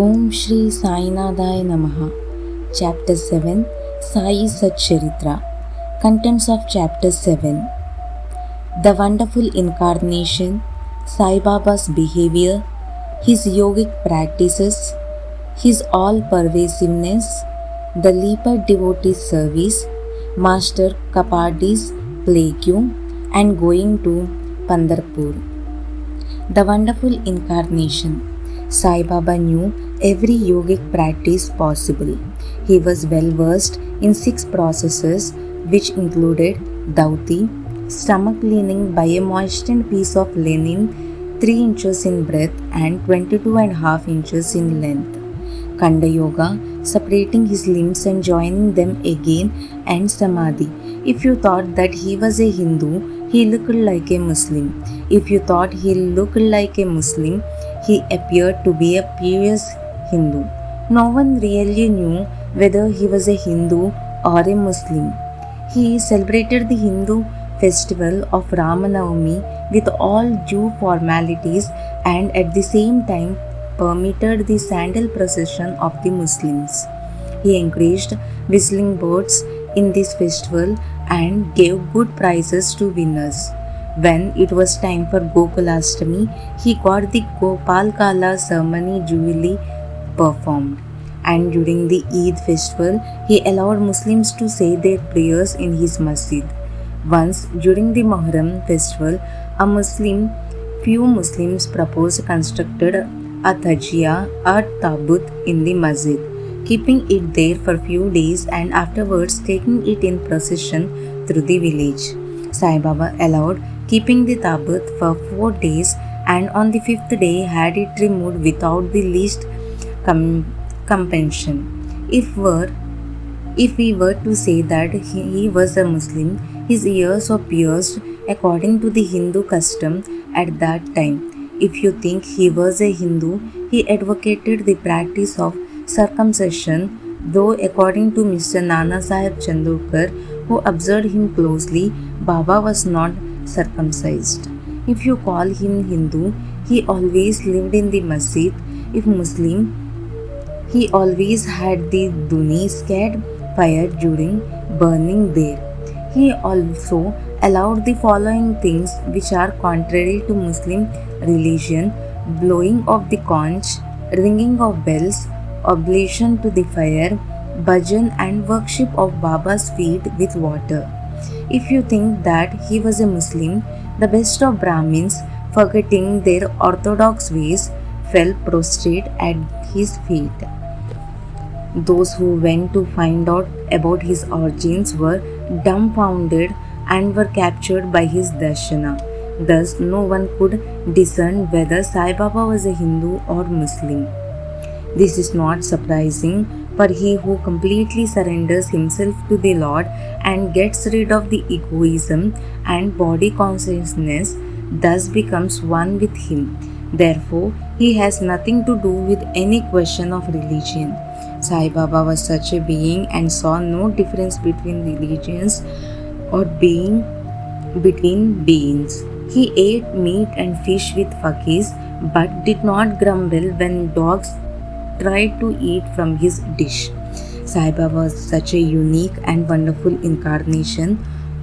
Om Shri Sainadaya Namaha. Chapter 7 Sai Satcharitra. Contents of Chapter 7. The wonderful incarnation, Sai Baba's behavior, his yogic practices, his all-pervasiveness, the leper devotee's service, Master Kapardi's plague and going to Pandharpur. The wonderful incarnation. Sai Baba knew every yogic practice possible. He was well versed in 6 processes, which included Dauti, stomach cleaning by a moistened piece of linen 3 inches in breadth and 22.5 inches in length. Kanda Yoga, separating his limbs and joining them again, and Samadhi. If you thought that he was a Hindu, he looked like a Muslim. If you thought he looked like a Muslim, he appeared to be a pious Hindu. No one really knew whether he was a Hindu or a Muslim. He celebrated the Hindu festival of Ramanavami with all due formalities and at the same time permitted the sandal procession of the Muslims. He encouraged whistling birds in this festival and gave good prizes to winners. When it was time for Gokulashtami, he got the Gopal Kala ceremony duly performed. And during the Eid festival, he allowed Muslims to say their prayers in his masjid. Once, during the Muharram festival, few Muslims proposed constructed a tajia or tabut in the masjid, keeping it there for few days and afterwards taking it in procession through the village. Sai Baba allowed keeping the tabut for 4 days and on the 5th day had it removed without the least compensation. If we were to say that he was a Muslim, his ears were pierced according to the Hindu custom at that time. If you think he was a Hindu, he advocated the practice of circumcision, though according to Mr. Nana Sahib Chandorkar, who observed him closely, Baba was not circumcised. If you call him Hindu, he always lived in the masjid. If Muslim, he always had the duni scared fire during burning there. He also allowed the following things which are contrary to Muslim religion: blowing of the conch, ringing of bells, oblation to the fire, bhajan and worship of Baba's feet with water. If you think that he was a Muslim, the best of Brahmins, forgetting their orthodox ways, fell prostrate at his feet. Those who went to find out about his origins were dumbfounded and were captured by his darshana. Thus, no one could discern whether Sai Baba was a Hindu or Muslim. This is not surprising, for he who completely surrenders himself to the Lord and gets rid of the egoism and body consciousness thus becomes one with him. Therefore, he has nothing to do with any question of religion. Sai Baba was such a being and saw no difference between religions or between beings. He ate meat and fish with fakirs but did not grumble when dogs tried to eat from his dish. Sai Baba was such a unique and wonderful incarnation.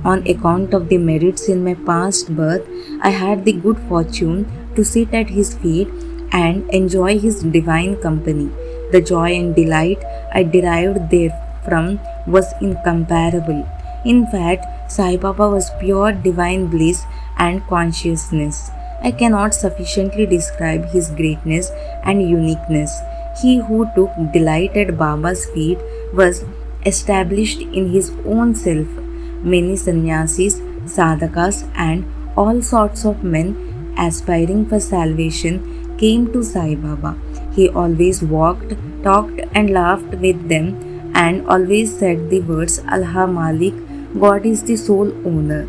On account of the merits in my past birth, I had the good fortune to sit at his feet and enjoy his divine company. The joy and delight I derived therefrom was incomparable. In fact, Sai Baba was pure divine bliss and consciousness. I cannot sufficiently describe his greatness and uniqueness. He who took delight at Baba's feet was established in his own self. Many sannyasis, sadhakas, and all sorts of men aspiring for salvation came to Sai Baba. He always walked, talked, and laughed with them, and always said the words Allah Malik, God is the sole owner.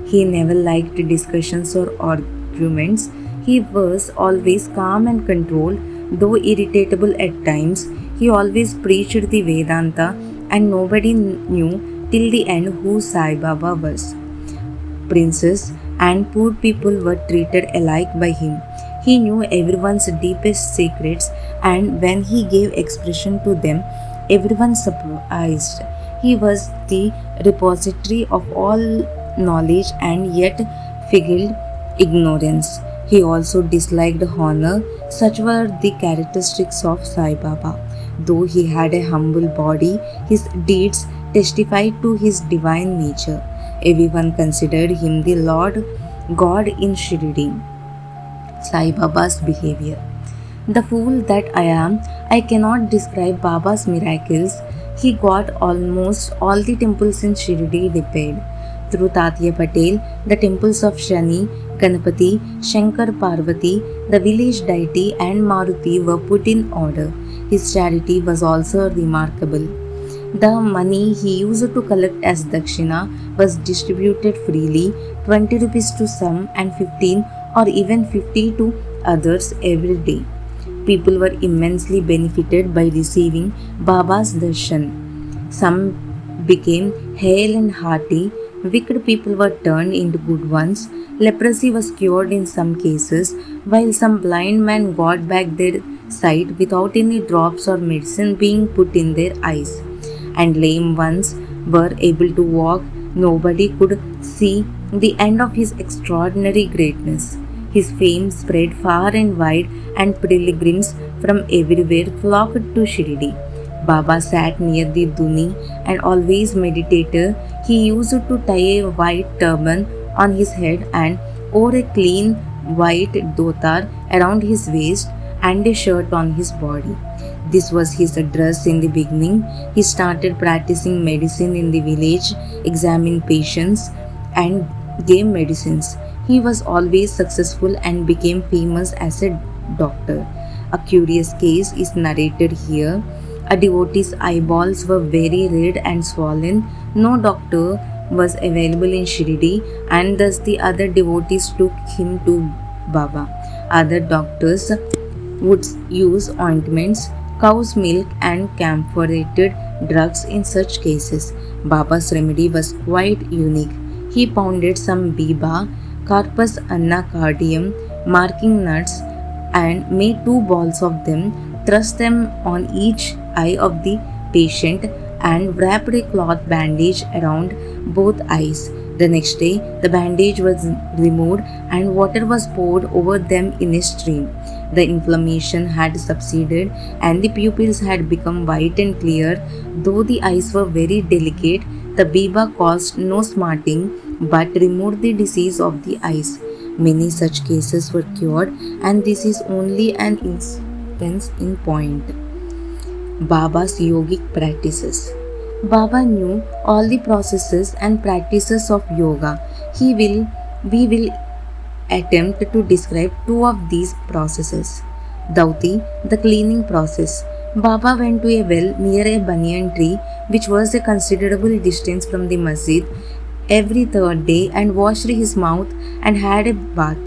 He never liked discussions or arguments. He was always calm and controlled, though irritable at times. He always preached the Vedanta, and nobody knew till the end who Sai Baba was. Princes and poor people were treated alike by him. He knew everyone's deepest secrets, and when he gave expression to them, everyone surprised. He was the repository of all knowledge and yet filled ignorance. He also disliked honor. Such were the characteristics of Sai Baba. Though he had a humble body, his deeds testified to his divine nature. Everyone considered him the Lord God in Shirdi. Sai Baba's behavior. The fool that I am, I cannot describe Baba's miracles. He got almost all the temples in Shirdi repaired. Through Tatya Patel, the temples of Shani, Ganapati, Shankar Parvati, the village deity, and Maruti were put in order. His charity was also remarkable. The money he used to collect as dakshina was distributed freely, 20 rupees to some and 15 or even 50 to others every day. People were immensely benefited by receiving Baba's darshan. Some became hale and hearty, wicked people were turned into good ones, leprosy was cured in some cases, while some blind men got back their sight without any drops or medicine being put in their eyes, and lame ones were able to walk. Nobody could see the end of his extraordinary greatness. His fame spread far and wide, and pilgrims from everywhere flocked to Shirdi. Baba sat near the Duni and always meditated. He used to tie a white turban on his head and wore a clean white dhotar around his waist and a shirt on his body. This was his dress in the beginning. He started practicing medicine in the village, examined patients, and gave medicines. He was always successful and became famous as a doctor. A curious case is narrated here. A devotee's eyeballs were very red and swollen. No doctor was available in Shirdi, and thus the other devotees took him to Baba. Other doctors would use ointments, cow's milk, and camphorated drugs in such cases. Baba's remedy was quite unique. He pounded some biba, Carpus anacardium, marking nuts, and made two balls of them, thrust them on each eye of the patient, and wrapped a cloth bandage around both eyes. The next day, the bandage was removed and water was poured over them in a stream. The inflammation had subsided and the pupils had become white and clear. Though the eyes were very delicate, the biba caused no smarting but removed the disease of the eyes. Many such cases were cured, and this is only an instance in point. Baba's yogic practices. Baba knew all the processes and practices of yoga. We will attempt to describe two of these processes. Dauti, the cleaning process. Baba went to a well near a banyan tree, which was a considerable distance from the masjid, every third day and washed his mouth and had a bath.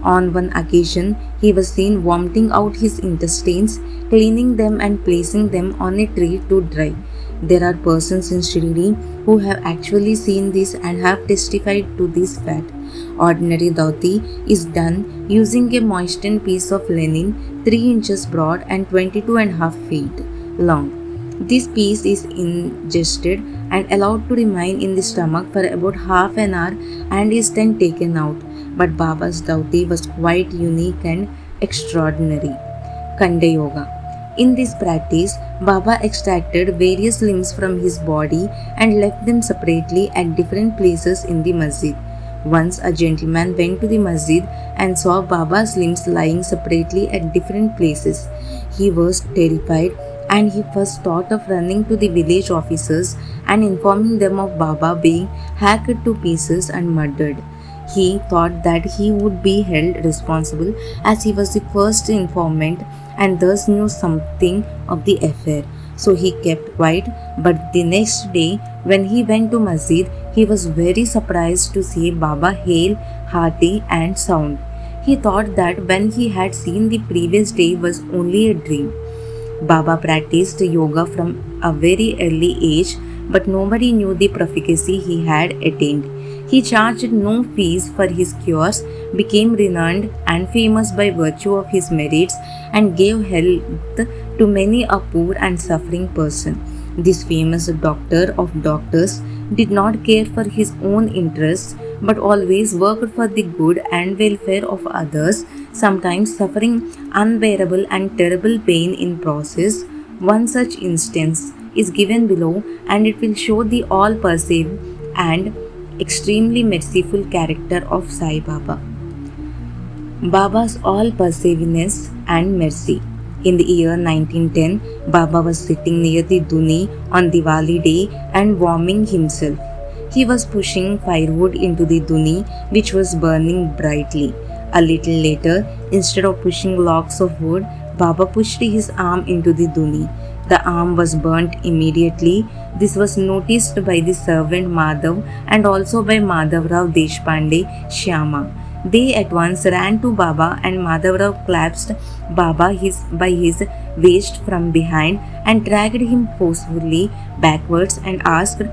On one occasion, he was seen vomiting out his intestines, cleaning them and placing them on a tree to dry. There are persons in Shirdi who have actually seen this and have testified to this fact. Ordinary dhoti is done using a moistened piece of linen 3 inches broad and 22.5 feet long. This piece is ingested and allowed to remain in the stomach for about half an hour and is then taken out. But Baba's dhoti was quite unique and extraordinary. Kanda Yoga. In this practice, Baba extracted various limbs from his body and left them separately at different places in the masjid. Once a gentleman went to the masjid and saw Baba's limbs lying separately at different places. He was terrified and he first thought of running to the village officers and informing them of Baba being hacked to pieces and murdered. He thought that he would be held responsible as he was the first informant and thus knew something of the affair. So he kept quiet, but the next day when he went to masjid, he was very surprised to see Baba hale, hearty and sound. He thought that when he had seen the previous day was only a dream. Baba practiced yoga from a very early age, but nobody knew the proficiency he had attained. He charged no fees for his cures, became renowned and famous by virtue of his merits, and gave health to many a poor and suffering person. This famous doctor of doctors did not care for his own interests but always worked for the good and welfare of others, sometimes suffering unbearable and terrible pain in process. One such instance is given below, and it will show the all pervasive and extremely merciful character of Sai Baba. Baba's all pervasiveness and mercy. In the year 1910, Baba was sitting near the Duni on Diwali day and warming himself. He was pushing firewood into the Duni, which was burning brightly. A little later, instead of pushing logs of wood, Baba pushed his arm into the Duni. The arm was burnt immediately. This was noticed by the servant Madhav and also by Madhavrao Deshpande Shyama. They at once ran to Baba, and Madhavrao clasped Baba by his waist from behind and dragged him forcefully backwards and asked,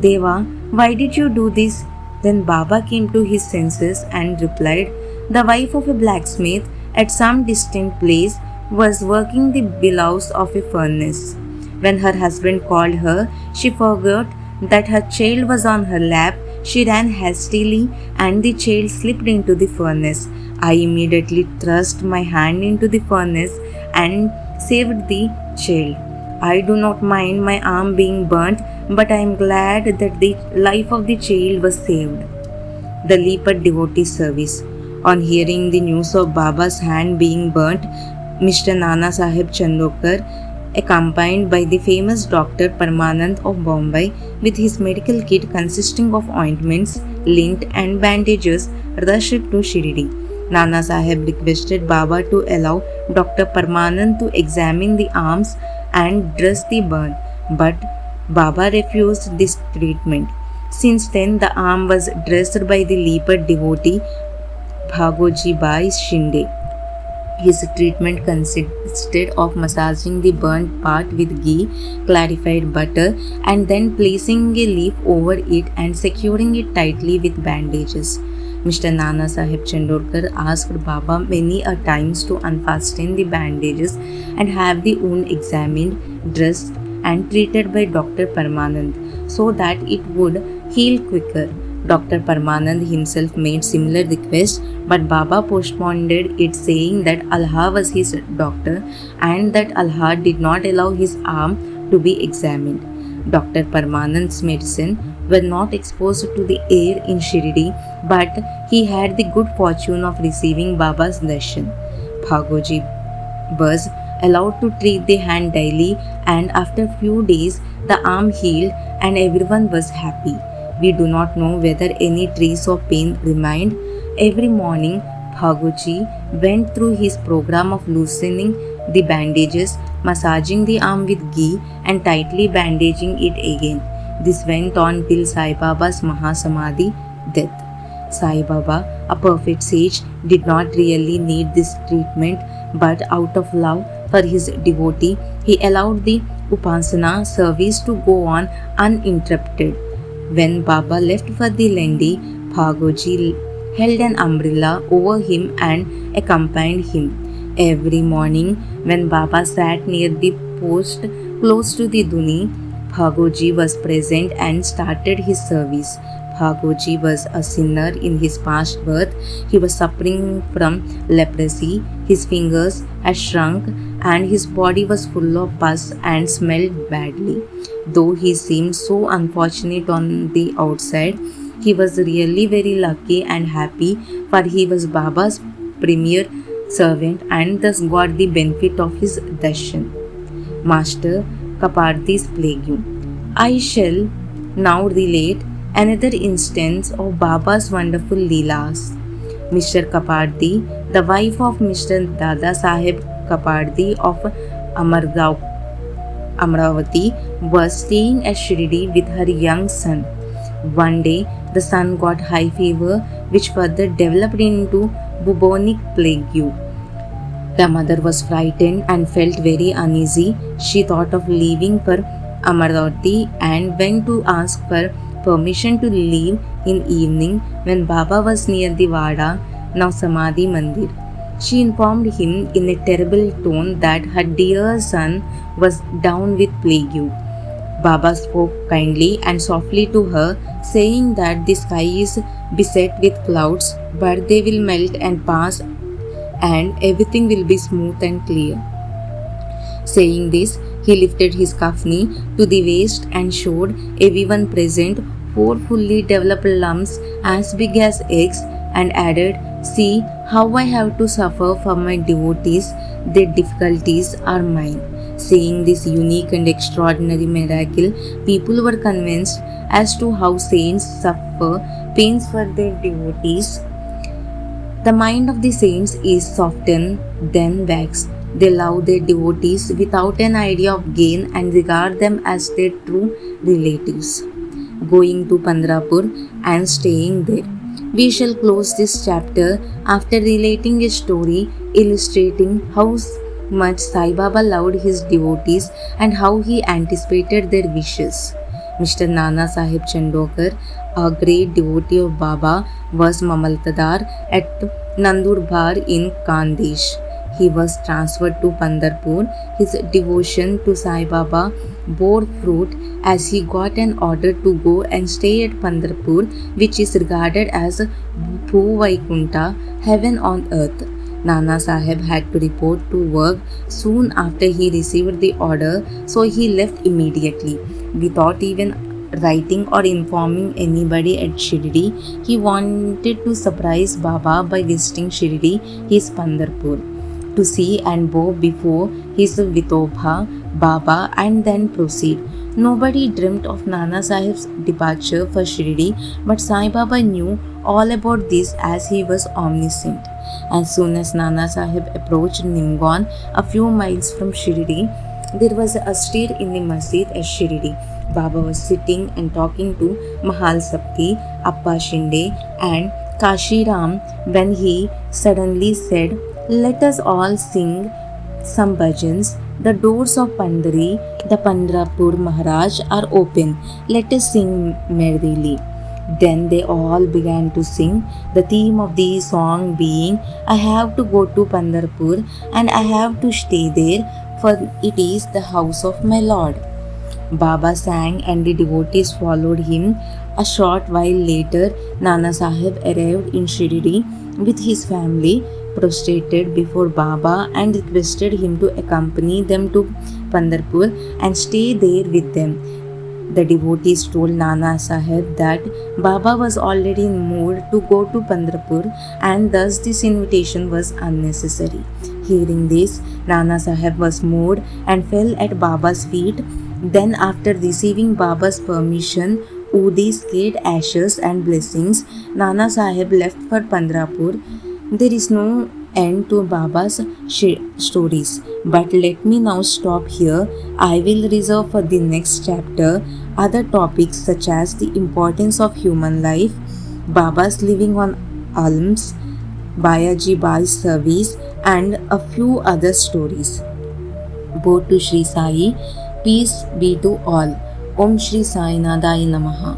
Deva, why did you do this? Then Baba came to his senses and replied, the wife of a blacksmith at some distant place was working the bellows of a furnace. When her husband called her, she forgot that her child was on her lap. She ran hastily and the child slipped into the furnace. I immediately thrust my hand into the furnace and saved the child. I do not mind my arm being burnt, but I am glad that the life of the child was saved. The Lipat devotee service. On hearing the news of Baba's hand being burnt, Mr. Nana Sahib Chandokar, accompanied by the famous Dr. Parmanand of Bombay with his medical kit consisting of ointments, lint and bandages, rushed to Shirdi. Nana Sahib requested Baba to allow Dr. Parmanand to examine the arms and dress the burn, but Baba refused this treatment. Since then, the arm was dressed by the Lipat devotee Bhagoji Bai Shinde. His treatment consisted of massaging the burnt part with ghee, clarified butter, and then placing a leaf over it and securing it tightly with bandages. Mr. Nana Sahib Chandorkar asked Baba many a times to unfasten the bandages and have the wound examined, dressed, and treated by Dr. Parmanand so that it would heal quicker. Dr. Parmanand himself made similar requests, but Baba postponed it, saying that Allah was his doctor and that Allah did not allow his arm to be examined. Dr. Parmanand's medicine were not exposed to the air in Shirdi, but he had the good fortune of receiving Baba's darshan. Bhagoji was allowed to treat the hand daily, and after few days the arm healed and everyone was happy. We do not know whether any trace of pain remained. Every morning, Bhagoji went through his program of loosening the bandages, massaging the arm with ghee, and tightly bandaging it again. This went on till Sai Baba's Mahasamadhi death. Sai Baba, a perfect sage, did not really need this treatment, but out of love for his devotee, he allowed the Upasana service to go on uninterrupted. When Baba left for the Lendi, Bhagoji held an umbrella over him and accompanied him. Every morning, when Baba sat near the post close to the Duni, Bhagoji was present and started his service. Bhagoji was a sinner in his past birth. He was suffering from leprosy. His fingers had shrunk and his body was full of pus and smelled badly. Though he seemed so unfortunate on the outside, he was really very lucky and happy, for he was Baba's premier servant and thus got the benefit of his darshan. Master Kapardi's plague. I shall now relate another instance of Baba's wonderful Leelas. Mr. Kapardi, the wife of Mr. Dada Sahib Kapardi of Amravati, was staying at Shirdi with her young son. One day, the son got high fever, which further developed into bubonic plague. The mother was frightened and felt very uneasy. She thought of leaving for Amravati and went to ask for permission to leave in evening when Baba was near the Vada, now Samadhi Mandir. She informed him in a terrible tone that her dear son was down with plague. Baba spoke kindly and softly to her, saying that the sky is beset with clouds, but they will melt and pass, and everything will be smooth and clear. Saying this, he lifted his kafni to the waist and showed everyone present four fully developed lumps as big as eggs and added, "See how I have to suffer for my devotees, their difficulties are mine." Seeing this unique and extraordinary miracle, people were convinced as to how saints suffer pains for their devotees. The mind of the saints is softened, then waxed. They love their devotees without an idea of gain and regard them as their true relatives. Going to Pandrapur and staying there. We shall close this chapter after relating a story illustrating how much Sai Baba loved his devotees and how he anticipated their wishes. Mr. Nana Sahib Chandokar, a great devotee of Baba, was Mamaltadar at Nandurbar in Kandesh. He was transferred to Pandarpur. His devotion to Sai Baba bore fruit as he got an order to go and stay at Pandarpur, which is regarded as Bhuvaikunta, heaven on earth. Nana Sahib had to report to work soon after he received the order, so he left immediately. Without even writing or informing anybody at Shirdi, he wanted to surprise Baba by visiting Shirdi, his Pandarpur, to see and bow before his Vitobha Baba and then proceed. Nobody dreamt of Nana Sahib's departure for Shirdi, but Sai Baba knew all about this as he was omniscient. As soon as Nana Sahib approached Nimgaon, a few miles from Shirdi, there was a stir in the masjid at Shirdi. Baba was sitting and talking to Mahal Sapti, Appa Shinde and Kashiram when he suddenly said, "Let us all sing some bhajans. The doors of Pandari, the Pandrapur Maharaj are open. Let us sing merrily." Then they all began to sing, the theme of the song being, "I have to go to Pandarpur and I have to stay there, for it is the house of my Lord." Baba sang and the devotees followed him. A short while later, Nana Sahib arrived in Shirdi with his family, prostrated before Baba and requested him to accompany them to Pandarpur and stay there with them. The devotees told Nana Sahib that Baba was already in mood to go to Pandrapur and thus this invitation was unnecessary. Hearing this, Nana Sahib was moved and fell at Baba's feet. Then, after receiving Baba's permission, Udis, Kate, ashes and blessings, Nana Sahib left for Pandrapur. There is no end to Baba's stories, but let me now stop here. I will reserve for the next chapter other topics such as the importance of human life, Baba's living on alms, Bayaji Bai's service, and a few other stories. Both to Sri Sai, peace be to all. Om Shri Sai Nadai Namaha.